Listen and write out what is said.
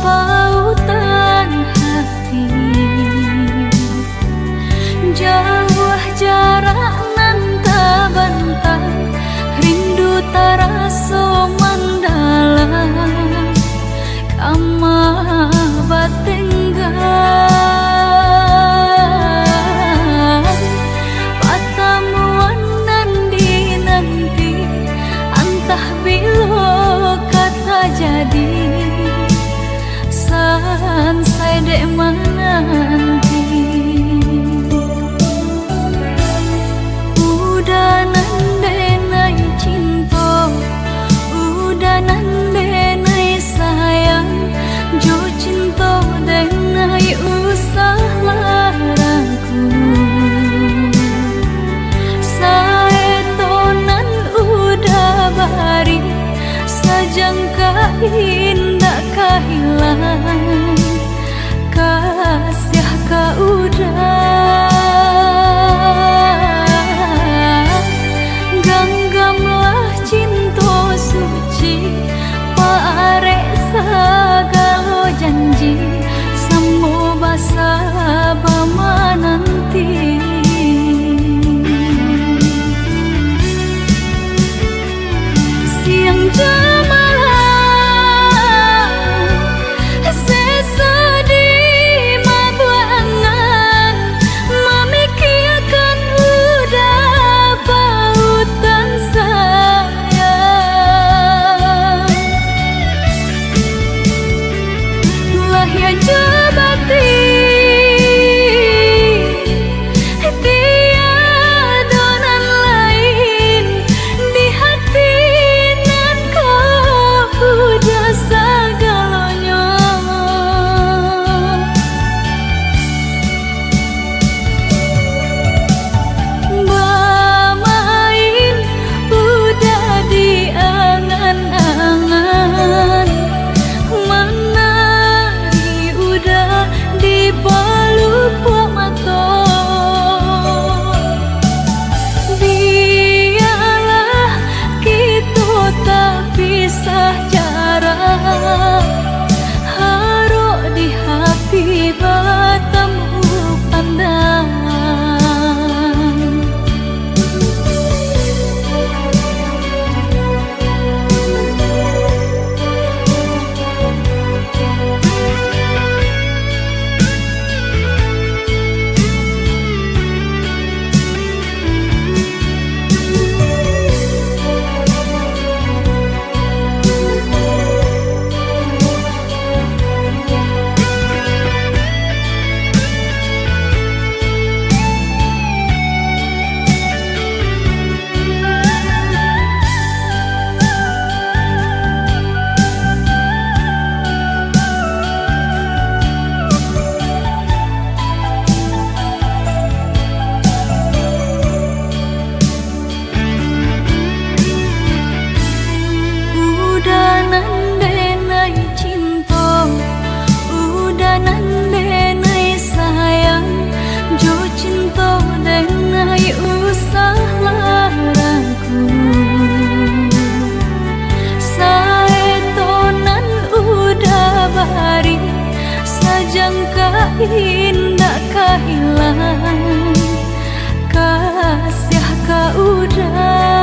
pautan hati. Jauh jarak nan tabantah, rindu taraso mandalam, kama batenggan. Patamuan nan dinanti, antah bilo kata jadi, sansai dek menanti. Udah nandenai cinta, udah nandenai sayang, jo cinta denai usah larangku. Saetonan udah bari, sajangka indah kehilang, kasih ka udah. Ganggamlah cinta suci, parek sagalo janji, samo basa bama nanti. Siang jemalah sesedih mabuangan, memikirkan udah pautan sayang. Lah ya jabati tiadonan lain di hati nan kau udah segalanya. Bermain udah di angan-angan, menari udah di pelupuk mata. Biarlah kita tak pisah jarak, haruk di hati bertemu pandangan. Udah nandenai cinta, udah nandenai sayang, jo cinta denai usah larangku. Saetonan udah bari, sajangka indah kehilang, kasih ka udah.